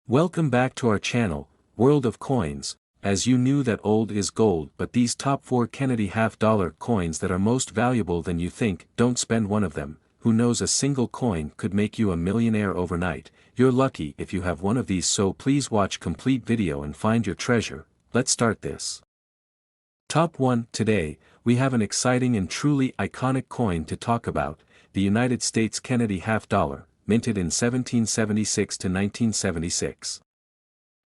Welcome back to our channel, World of Coins. As you knew that old is gold, but these top 4 Kennedy half-dollar coins that are most valuable than you think, don't spend one of them. Who knows, a single coin could make you a millionaire overnight. You're lucky if you have one of these, so please watch complete video and find your treasure. Let's start this. Top 1. Today, we have an exciting and truly iconic coin to talk about, the United States Kennedy half-dollar, minted in 1776 to 1976.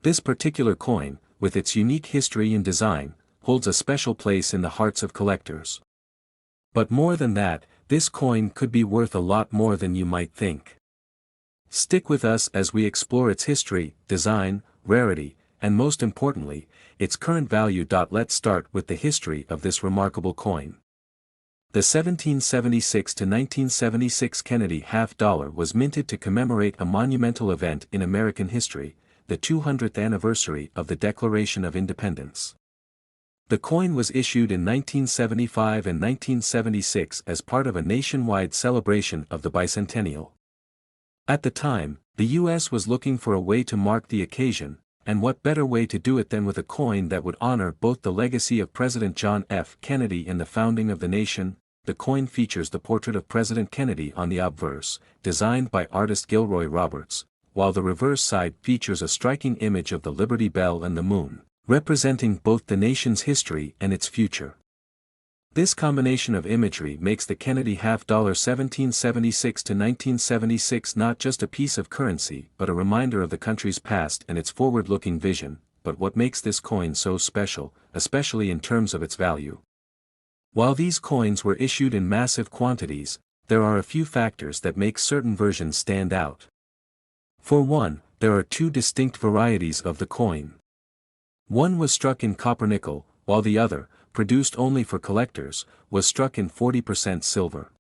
This particular coin, with its unique history and design, holds a special place in the hearts of collectors. But more than that, this coin could be worth a lot more than you might think. Stick with us as we explore its history, design, rarity, and most importantly, its current value. Let's start with the history of this remarkable coin. The 1776 to 1976 Kennedy half-dollar was minted to commemorate a monumental event in American history, the 200th anniversary of the Declaration of Independence. The coin was issued in 1975 and 1976 as part of a nationwide celebration of the bicentennial. At the time, the U.S. was looking for a way to mark the occasion, and what better way to do it than with a coin that would honor both the legacy of President John F. Kennedy and the founding of the nation. The coin features the portrait of President Kennedy on the obverse, designed by artist Gilroy Roberts, while the reverse side features a striking image of the Liberty Bell and the moon, representing both the nation's history and its future. This combination of imagery makes the Kennedy half-dollar 1776 to 1976 not just a piece of currency but a reminder of the country's past and its forward-looking vision. But what makes this coin so special, especially in terms of its value? While these coins were issued in massive quantities, there are a few factors that make certain versions stand out. For one, there are 2 distinct varieties of the coin. One was struck in copper-nickel, while the other, produced only for collectors, was struck in 40% silver.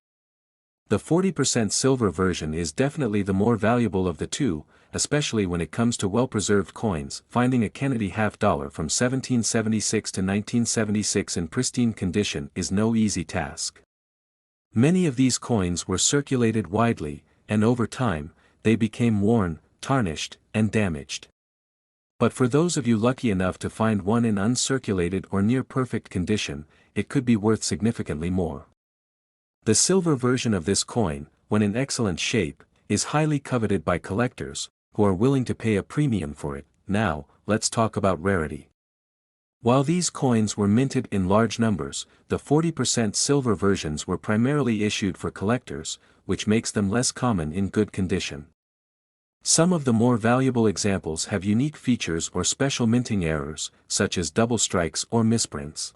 The 40% silver version is definitely the more valuable of the two, especially when it comes to well-preserved coins. Finding a Kennedy half-dollar from 1776 to 1976 in pristine condition is no easy task. Many of these coins were circulated widely, and over time, they became worn, tarnished, and damaged. But for those of you lucky enough to find one in uncirculated or near-perfect condition, it could be worth significantly more. The silver version of this coin, when in excellent shape, is highly coveted by collectors, who are willing to pay a premium for it. Now, let's talk about rarity. While these coins were minted in large numbers, the 40% silver versions were primarily issued for collectors, which makes them less common in good condition. Some of the more valuable examples have unique features or special minting errors, such as double strikes or misprints.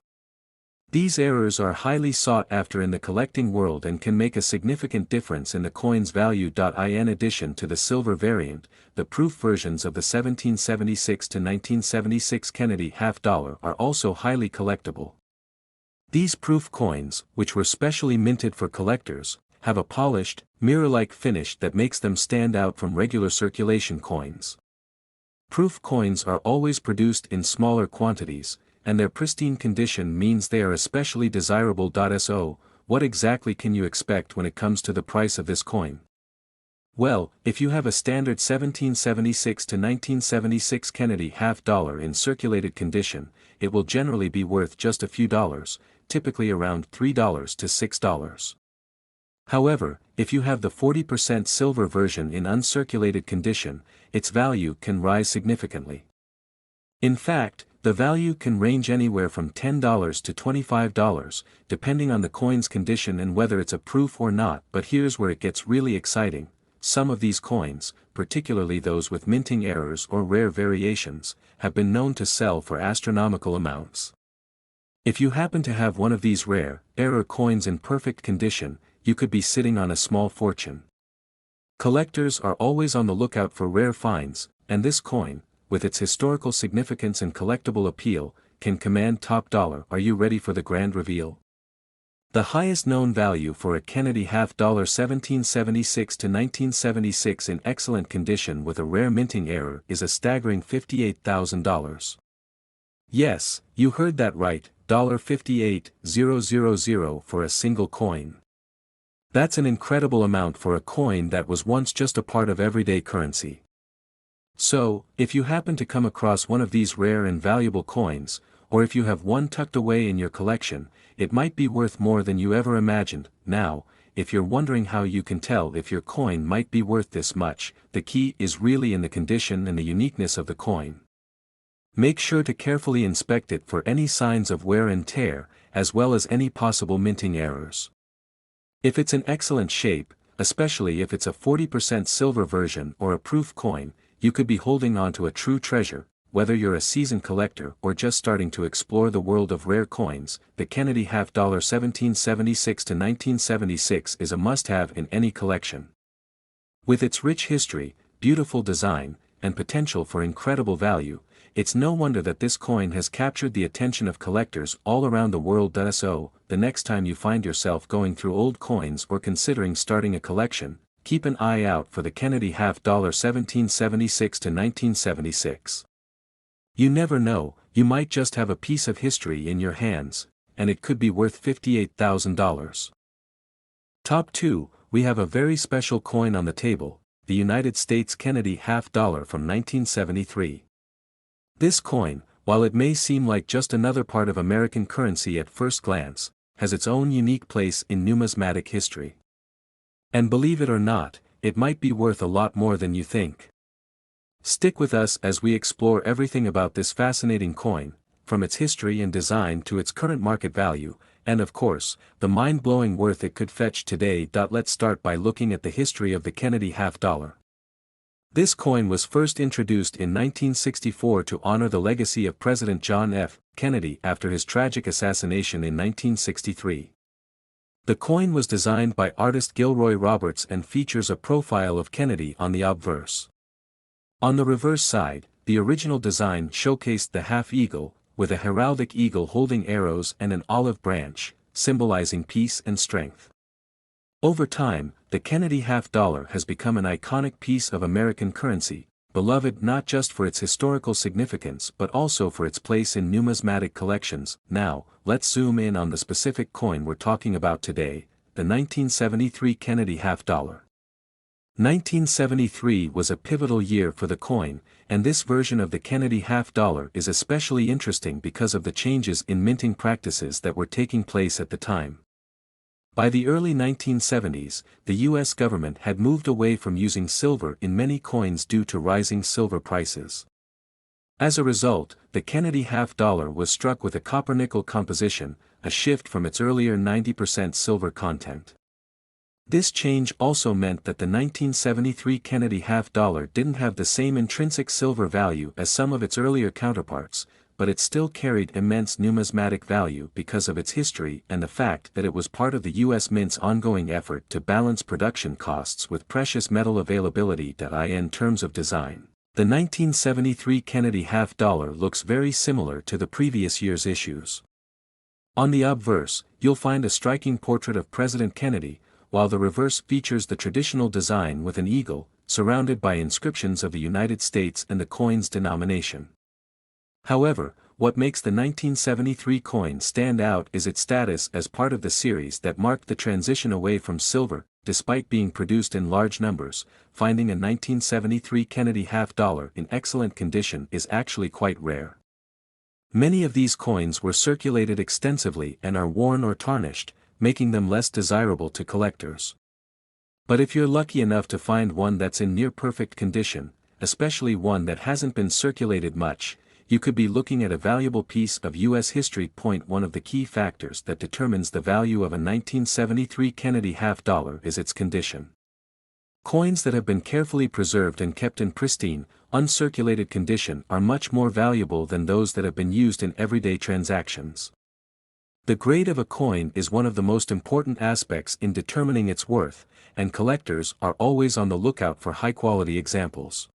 These errors are highly sought after in the collecting world and can make a significant difference in the coin's value. In addition to the silver variant, the proof versions of the 1776 to 1976 Kennedy half-dollar are also highly collectible. These proof coins, which were specially minted for collectors, have a polished, mirror-like finish that makes them stand out from regular circulation coins. Proof coins are always produced in smaller quantities, and their pristine condition means they are especially desirable. So, what exactly can you expect when it comes to the price of this coin? Well, if you have a standard 1776 to 1976 Kennedy half-dollar in circulated condition, it will generally be worth just a few dollars, typically around $3 to $6. However, if you have the 40% silver version in uncirculated condition, its value can rise significantly. In fact, the value can range anywhere from $10 to $25, depending on the coin's condition and whether it's a proof or not. But here's where it gets really exciting. Some of these coins, particularly those with minting errors or rare variations, have been known to sell for astronomical amounts. If you happen to have one of these rare, error coins in perfect condition, you could be sitting on a small fortune. Collectors are always on the lookout for rare finds, and this coin, with its historical significance and collectible appeal, can command top dollar. Are you ready for the grand reveal? The highest known value for a Kennedy half-dollar 1776 to 1976 in excellent condition with a rare minting error is a staggering $58,000. Yes, you heard that right, $58,000 for a single coin. That's an incredible amount for a coin that was once just a part of everyday currency. So, if you happen to come across one of these rare and valuable coins, or if you have one tucked away in your collection, it might be worth more than you ever imagined. Now, if you're wondering how you can tell if your coin might be worth this much, the key is really in the condition and the uniqueness of the coin. Make sure to carefully inspect it for any signs of wear and tear, as well as any possible minting errors. If it's in excellent shape, especially if it's a 40% silver version or a proof coin, you could be holding on to a true treasure. Whether you're a seasoned collector or just starting to explore the world of rare coins, the Kennedy half dollar 1776 to 1976 is a must-have in any collection. With its rich history, beautiful design, and potential for incredible value, it's no wonder that this coin has captured the attention of collectors all around the world. So, the next time you find yourself going through old coins or considering starting a collection, keep an eye out for the Kennedy half dollar 1776 to 1976. You never know, you might just have a piece of history in your hands, and it could be worth $58,000. Top 2, we have a very special coin on the table, the United States Kennedy half dollar from 1973. This coin, while it may seem like just another part of American currency at first glance, has its own unique place in numismatic history. And believe it or not, it might be worth a lot more than you think. Stick with us as we explore everything about this fascinating coin, from its history and design to its current market value, and of course, the mind-blowing worth it could fetch today. Let's start by looking at the history of the Kennedy half dollar. This coin was first introduced in 1964 to honor the legacy of President John F. Kennedy after his tragic assassination in 1963. The coin was designed by artist Gilroy Roberts and features a profile of Kennedy on the obverse. On the reverse side, the original design showcased the half-eagle, with a heraldic eagle holding arrows and an olive branch, symbolizing peace and strength. Over time, the Kennedy half dollar has become an iconic piece of American currency, beloved not just for its historical significance but also for its place in numismatic collections. Now, let's zoom in on the specific coin we're talking about today, the 1973 Kennedy half dollar. 1973 was a pivotal year for the coin, and this version of the Kennedy half dollar is especially interesting because of the changes in minting practices that were taking place at the time. By the early 1970s, the U.S. government had moved away from using silver in many coins due to rising silver prices. As a result, the Kennedy half dollar was struck with a copper-nickel composition, a shift from its earlier 90% silver content. This change also meant that the 1973 Kennedy half dollar didn't have the same intrinsic silver value as some of its earlier counterparts, but it still carried immense numismatic value because of its history and the fact that it was part of the U.S. Mint's ongoing effort to balance production costs with precious metal availability. In terms of design, the 1973 Kennedy half dollar looks very similar to the previous year's issues. On the obverse, you'll find a striking portrait of President Kennedy, while the reverse features the traditional design with an eagle, surrounded by inscriptions of the United States and the coin's denomination. However, what makes the 1973 coin stand out is its status as part of the series that marked the transition away from silver. Despite being produced in large numbers, finding a 1973 Kennedy half dollar in excellent condition is actually quite rare. Many of these coins were circulated extensively and are worn or tarnished, making them less desirable to collectors. But if you're lucky enough to find one that's in near-perfect condition, especially one that hasn't been circulated much, you could be looking at a valuable piece of U.S. history. One of the key factors that determines the value of a 1973 Kennedy half dollar is its condition. Coins that have been carefully preserved and kept in pristine, uncirculated condition are much more valuable than those that have been used in everyday transactions. The grade of a coin is one of the most important aspects in determining its worth, and collectors are always on the lookout for high-quality examples.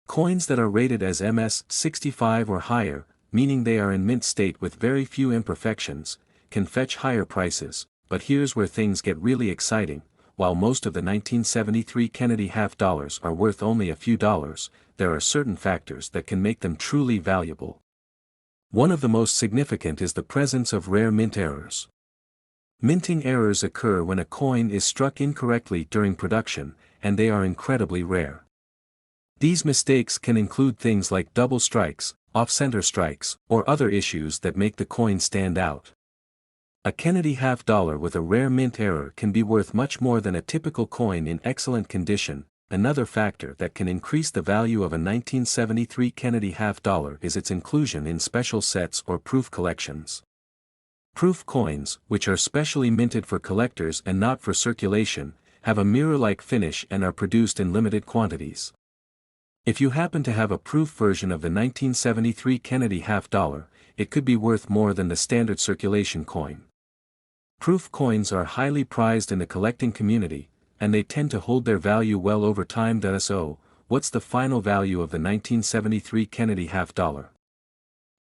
Coins that are rated as MS-65 or higher, meaning they are in mint state with very few imperfections, can fetch higher prices, but here's where things get really exciting. While most of the 1973 Kennedy half dollars are worth only a few dollars, there are certain factors that can make them truly valuable. One of the most significant is the presence of rare mint errors. Minting errors occur when a coin is struck incorrectly during production, and they are incredibly rare. These mistakes can include things like double strikes, off-center strikes, or other issues that make the coin stand out. A Kennedy half-dollar with a rare mint error can be worth much more than a typical coin in excellent condition. Another factor that can increase the value of a 1973 Kennedy half-dollar is its inclusion in special sets or proof collections. Proof coins, which are specially minted for collectors and not for circulation, have a mirror-like finish and are produced in limited quantities. If you happen to have a proof version of the 1973 Kennedy half-dollar, it could be worth more than the standard circulation coin. Proof coins are highly prized in the collecting community, and they tend to hold their value well over time. So, what's the final value of the 1973 Kennedy half-dollar?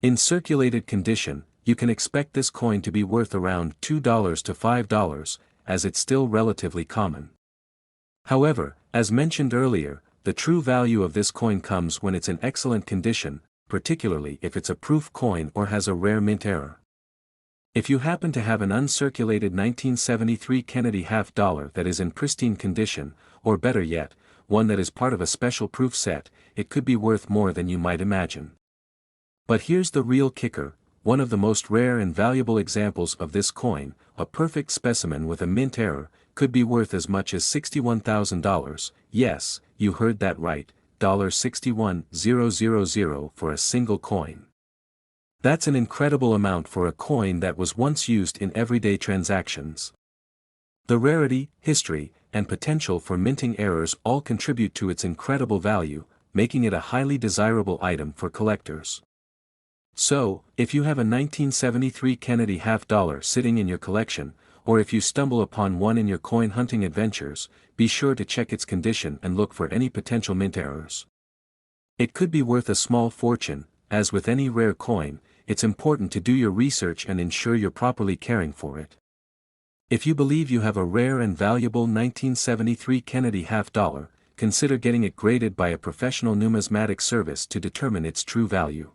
In circulated condition, you can expect this coin to be worth around $2 to $5, as it's still relatively common. However, as mentioned earlier, the true value of this coin comes when it's in excellent condition, particularly if it's a proof coin or has a rare mint error. If you happen to have an uncirculated 1973 Kennedy half-dollar that is in pristine condition, or better yet, one that is part of a special proof set, it could be worth more than you might imagine. But here's the real kicker: one of the most rare and valuable examples of this coin, a perfect specimen with a mint error, could be worth as much as $61,000, yes, you heard that right, $61,000 for a single coin. That's an incredible amount for a coin that was once used in everyday transactions. The rarity, history, and potential for minting errors all contribute to its incredible value, making it a highly desirable item for collectors. So, if you have a 1973 Kennedy half-dollar sitting in your collection, or if you stumble upon one in your coin hunting adventures, be sure to check its condition and look for any potential mint errors. It could be worth a small fortune. As with any rare coin, it's important to do your research and ensure you're properly caring for it. If you believe you have a rare and valuable 1973 Kennedy half-dollar, consider getting it graded by a professional numismatic service to determine its true value.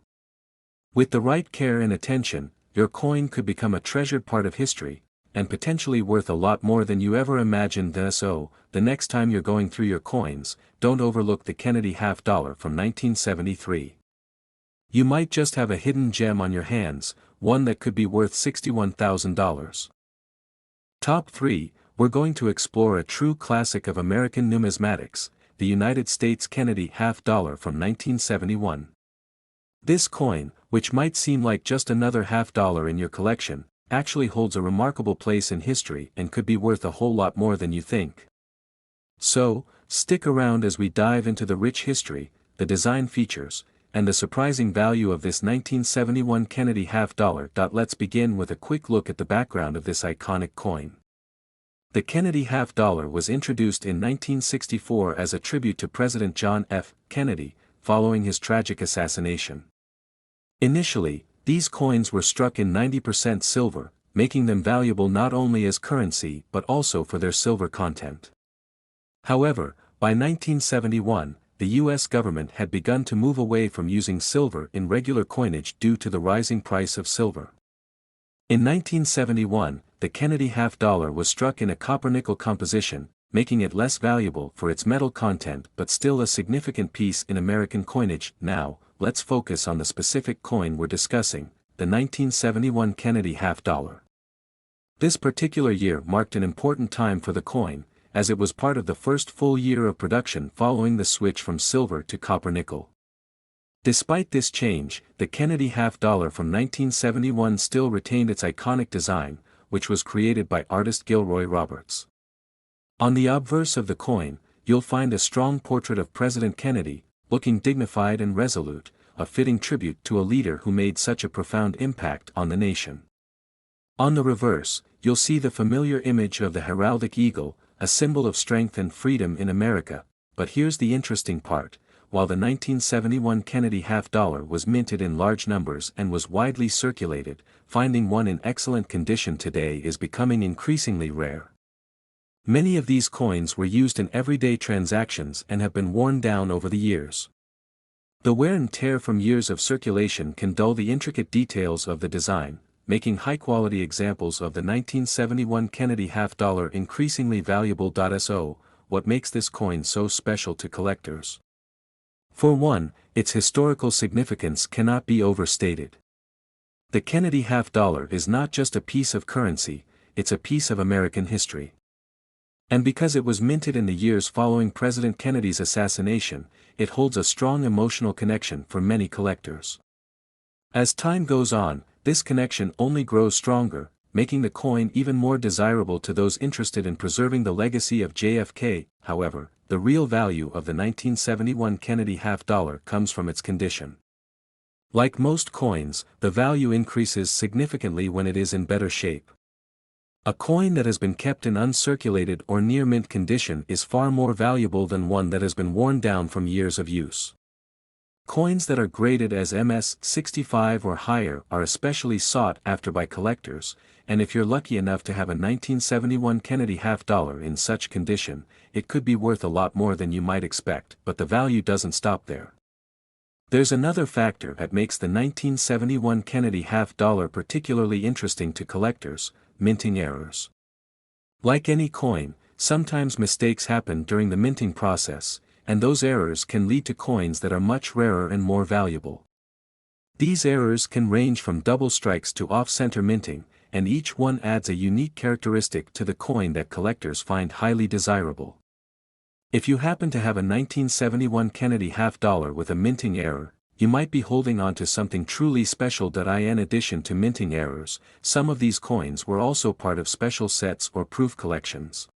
With the right care and attention, your coin could become a treasured part of history, and potentially worth a lot more than you ever imagined. So, the next time you're going through your coins, don't overlook the Kennedy half-dollar from 1973. You might just have a hidden gem on your hands, one that could be worth $61,000. Top 3, we're going to explore a true classic of American numismatics, the United States Kennedy half-dollar from 1971. This coin, which might seem like just another half-dollar in your collection, actually holds a remarkable place in history and could be worth a whole lot more than you think. So, stick around as we dive into the rich history, the design features, and the surprising value of this 1971 Kennedy half-dollar. Let's begin with a quick look at the background of this iconic coin. The Kennedy half-dollar was introduced in 1964 as a tribute to President John F. Kennedy, following his tragic assassination. Initially, these coins were struck in 90% silver, making them valuable not only as currency but also for their silver content. However, by 1971, the U.S. government had begun to move away from using silver in regular coinage due to the rising price of silver. In 1971, the Kennedy half-dollar was struck in a copper-nickel composition, making it less valuable for its metal content but still a significant piece in American coinage. Now, let's focus on the specific coin we're discussing, the 1971 Kennedy half-dollar. This particular year marked an important time for the coin, as it was part of the first full year of production following the switch from silver to copper-nickel. Despite this change, the Kennedy half-dollar from 1971 still retained its iconic design, which was created by artist Gilroy Roberts. On the obverse of the coin, you'll find a strong portrait of President Kennedy, looking dignified and resolute, a fitting tribute to a leader who made such a profound impact on the nation. On the reverse, you'll see the familiar image of the heraldic eagle, a symbol of strength and freedom in America. But here's the interesting part: while the 1971 Kennedy half-dollar was minted in large numbers and was widely circulated, finding one in excellent condition today is becoming increasingly rare. Many of these coins were used in everyday transactions and have been worn down over the years. The wear and tear from years of circulation can dull the intricate details of the design, making high-quality examples of the 1971 Kennedy half-dollar increasingly valuable. So, what makes this coin so special to collectors? For one, its historical significance cannot be overstated. The Kennedy half-dollar is not just a piece of currency, it's a piece of American history. And because it was minted in the years following President Kennedy's assassination, it holds a strong emotional connection for many collectors. As time goes on, this connection only grows stronger, making the coin even more desirable to those interested in preserving the legacy of JFK. However, the real value of the 1971 Kennedy half-dollar comes from its condition. Like most coins, the value increases significantly when it is in better shape. A coin that has been kept in uncirculated or near mint condition is far more valuable than one that has been worn down from years of use. Coins that are graded as MS-65 or higher are especially sought after by collectors, and if you're lucky enough to have a 1971 Kennedy half-dollar in such condition, it could be worth a lot more than you might expect, but the value doesn't stop there. There's another factor that makes the 1971 Kennedy half-dollar particularly interesting to collectors: minting errors. Like any coin, sometimes mistakes happen during the minting process, and those errors can lead to coins that are much rarer and more valuable. These errors can range from double strikes to off-center minting, and each one adds a unique characteristic to the coin that collectors find highly desirable. If you happen to have a 1971 Kennedy half-dollar with a minting error, you might be holding on to something truly special. In addition to minting errors, some of these coins were also part of special sets or proof collections.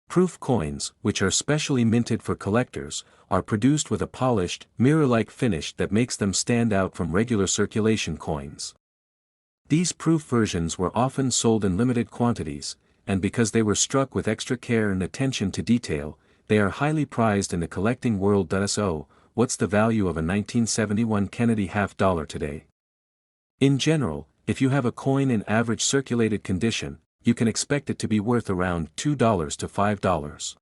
Proof coins, which are specially minted for collectors, are produced with a polished, mirror-like finish that makes them stand out from regular circulation coins. These proof versions were often sold in limited quantities, and because they were struck with extra care and attention to detail, they are highly prized in the collecting world. So, what's the value of a 1971 Kennedy half-dollar today? In general, if you have a coin in average circulated condition, you can expect it to be worth around $2 to $5.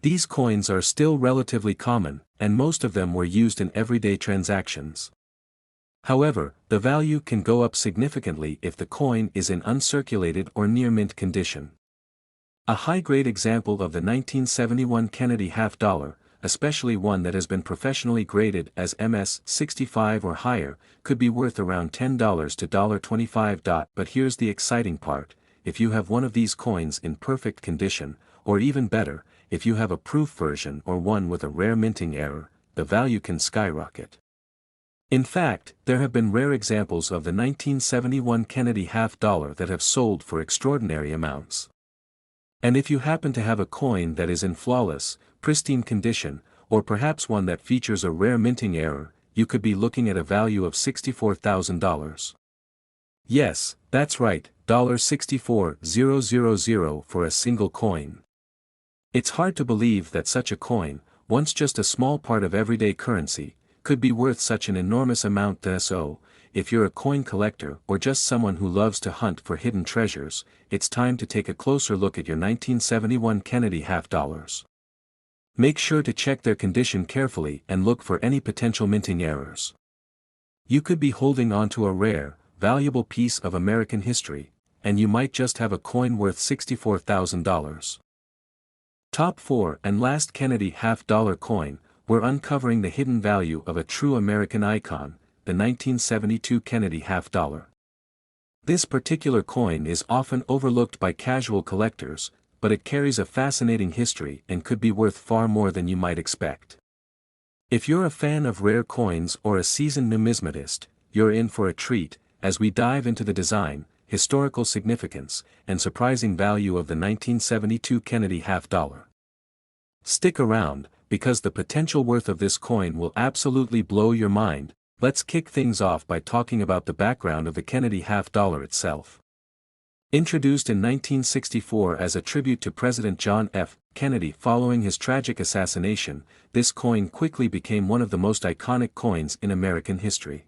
These coins are still relatively common, and most of them were used in everyday transactions. However, the value can go up significantly if the coin is in uncirculated or near mint condition. A high-grade example of the 1971 Kennedy half-dollar, especially one that has been professionally graded as MS-65 or higher, could be worth around $10 to $25. But here's the exciting part: if you have one of these coins in perfect condition, or even better, if you have a proof version or one with a rare minting error, the value can skyrocket. In fact, there have been rare examples of the 1971 Kennedy half-dollar that have sold for extraordinary amounts. And if you happen to have a coin that is in flawless, pristine condition, or perhaps one that features a rare minting error, you could be looking at a value of $64,000. Yes, that's right, $64,000 for a single coin. It's hard to believe that such a coin, once just a small part of everyday currency, could be worth such an enormous amount. So, if you're a coin collector or just someone who loves to hunt for hidden treasures, it's time to take a closer look at your 1971 Kennedy half-dollars. Make sure to check their condition carefully and look for any potential minting errors. You could be holding on to a rare, valuable piece of American history, and you might just have a coin worth $64,000. Top 4 and last Kennedy half-dollar coin, we're uncovering the hidden value of a true American icon, the 1972 Kennedy half-dollar. This particular coin is often overlooked by casual collectors, but it carries a fascinating history and could be worth far more than you might expect. If you're a fan of rare coins or a seasoned numismatist, you're in for a treat, as we dive into the design, historical significance, and surprising value of the 1972 Kennedy half-dollar. Stick around, because the potential worth of this coin will absolutely blow your mind. Let's kick things off by talking about the background of the Kennedy half-dollar itself. Introduced in 1964 as a tribute to President John F. Kennedy following his tragic assassination, this coin quickly became one of the most iconic coins in American history.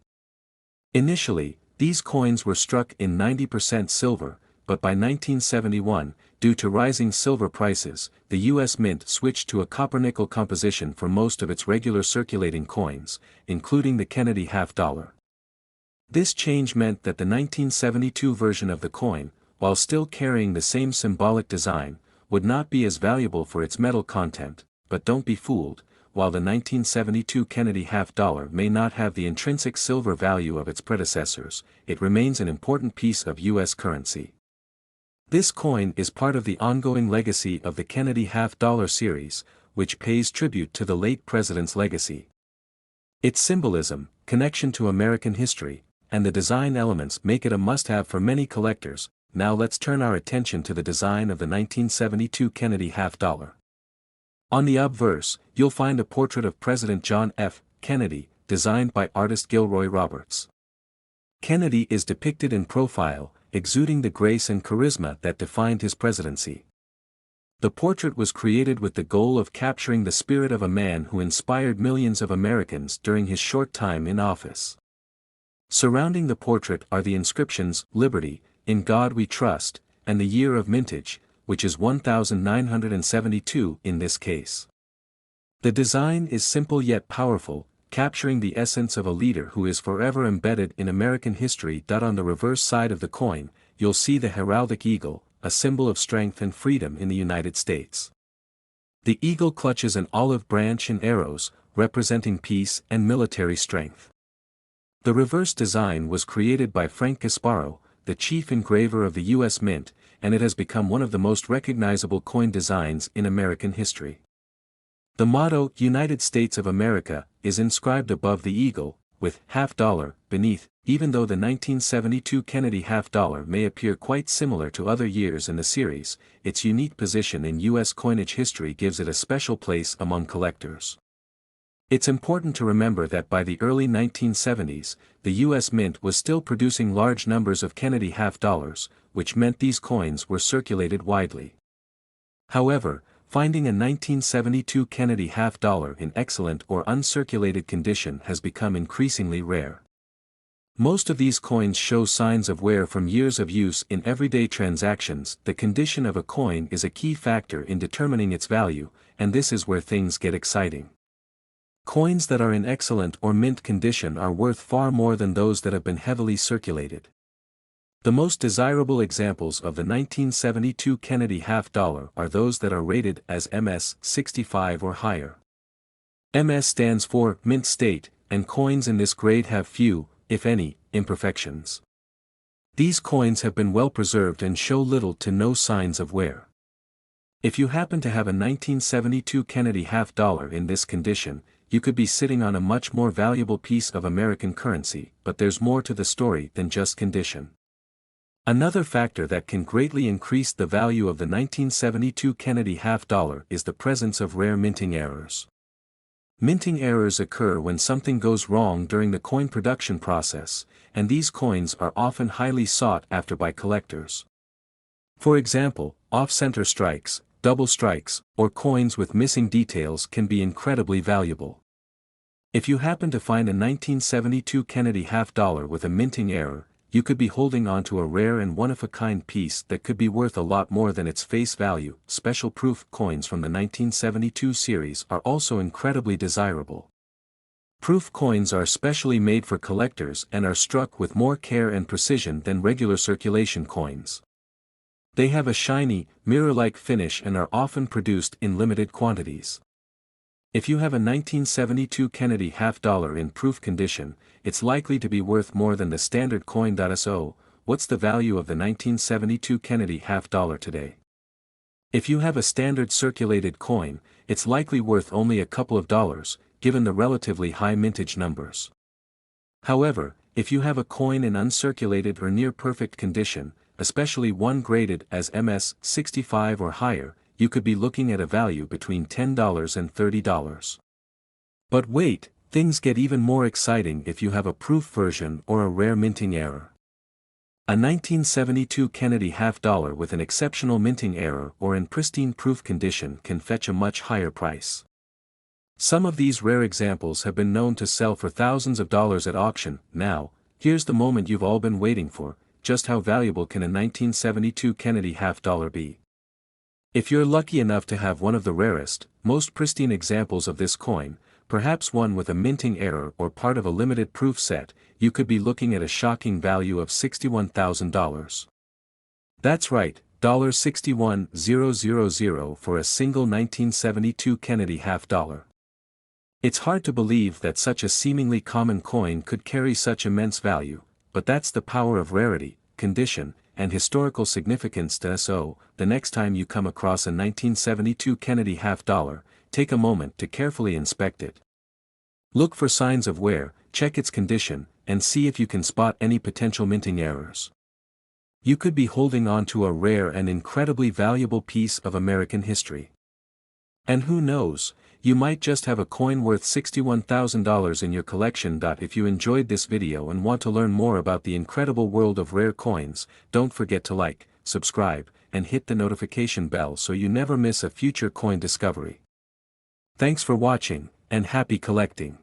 Initially, these coins were struck in 90% silver, but by 1971, due to rising silver prices, the U.S. Mint switched to a copper-nickel composition for most of its regular circulating coins, including the Kennedy half-dollar. This change meant that the 1972 version of the coin, while still carrying the same symbolic design, would not be as valuable for its metal content. But don't be fooled, while the 1972 Kennedy half-dollar may not have the intrinsic silver value of its predecessors, it remains an important piece of U.S. currency. This coin is part of the ongoing legacy of the Kennedy half-dollar series, which pays tribute to the late president's legacy. Its symbolism, connection to American history, and the design elements make it a must-have for many collectors. Now let's turn our attention to the design of the 1972 Kennedy half-dollar. On the obverse, you'll find a portrait of President John F. Kennedy, designed by artist Gilroy Roberts. Kennedy is depicted in profile, exuding the grace and charisma that defined his presidency. The portrait was created with the goal of capturing the spirit of a man who inspired millions of Americans during his short time in office. Surrounding the portrait are the inscriptions, "Liberty, in God We Trust," and the year of mintage, which is 1972 in this case. The design is simple yet powerful, capturing the essence of a leader who is forever embedded in American history. On the reverse side of the coin, you'll see the heraldic eagle, a symbol of strength and freedom in the United States. The eagle clutches an olive branch and arrows, representing peace and military strength. The reverse design was created by Frank Gasparo, the chief engraver of the U.S. Mint, and it has become one of the most recognizable coin designs in American history. The motto, United States of America, is inscribed above the eagle, with half-dollar beneath. Even though the 1972 Kennedy half-dollar may appear quite similar to other years in the series, its unique position in U.S. coinage history gives it a special place among collectors. It's important to remember that by the early 1970s, the U.S. Mint was still producing large numbers of Kennedy half-dollars, which meant these coins were circulated widely. However, finding a 1972 Kennedy half-dollar in excellent or uncirculated condition has become increasingly rare. Most of these coins show signs of wear from years of use in everyday transactions. The condition of a coin is a key factor in determining its value, and this is where things get exciting. Coins that are in excellent or mint condition are worth far more than those that have been heavily circulated. The most desirable examples of the 1972 Kennedy half-dollar are those that are rated as MS 65 or higher. MS stands for mint state, and coins in this grade have few, if any, imperfections. These coins have been well preserved and show little to no signs of wear. If you happen to have a 1972 Kennedy half-dollar in this condition, you could be sitting on a much more valuable piece of American currency, but there's more to the story than just condition. Another factor that can greatly increase the value of the 1972 Kennedy half-dollar is the presence of rare minting errors. Minting errors occur when something goes wrong during the coin production process, and these coins are often highly sought after by collectors. For example, off-center strikes, double strikes, or coins with missing details can be incredibly valuable. If you happen to find a 1972 Kennedy half-dollar with a minting error, you could be holding on to a rare and one-of-a-kind piece that could be worth a lot more than its face value. Special proof coins from the 1972 series are also incredibly desirable. Proof coins are specially made for collectors and are struck with more care and precision than regular circulation coins. They have a shiny, mirror-like finish and are often produced in limited quantities. If you have a 1972 Kennedy half-dollar in proof condition, it's likely to be worth more than the standard coin. So, what's the value of the 1972 Kennedy half-dollar today? If you have a standard circulated coin, it's likely worth only a couple of dollars, given the relatively high mintage numbers. However, if you have a coin in uncirculated or near-perfect condition, especially one graded as MS 65 or higher, you could be looking at a value between $10 and $30. But wait, things get even more exciting if you have a proof version or a rare minting error. A 1972 Kennedy half-dollar with an exceptional minting error or in pristine proof condition can fetch a much higher price. Some of these rare examples have been known to sell for thousands of dollars at auction. Now, here's the moment you've all been waiting for: just how valuable can a 1972 Kennedy half-dollar be? If you're lucky enough to have one of the rarest, most pristine examples of this coin, perhaps one with a minting error or part of a limited proof set, you could be looking at a shocking value of $61,000. That's right, $61,000 for a single 1972 Kennedy half-dollar. It's hard to believe that such a seemingly common coin could carry such immense value, but that's the power of rarity, condition, and historical significance. So, the next time you come across a 1972 Kennedy half-dollar, take a moment to carefully inspect it. Look for signs of wear, check its condition, and see if you can spot any potential minting errors. You could be holding on to a rare and incredibly valuable piece of American history. And who knows, you might just have a coin worth $61,000 in your collection. If you enjoyed this video and want to learn more about the incredible world of rare coins, don't forget to like, subscribe, and hit the notification bell so you never miss a future coin discovery. Thanks for watching, and happy collecting.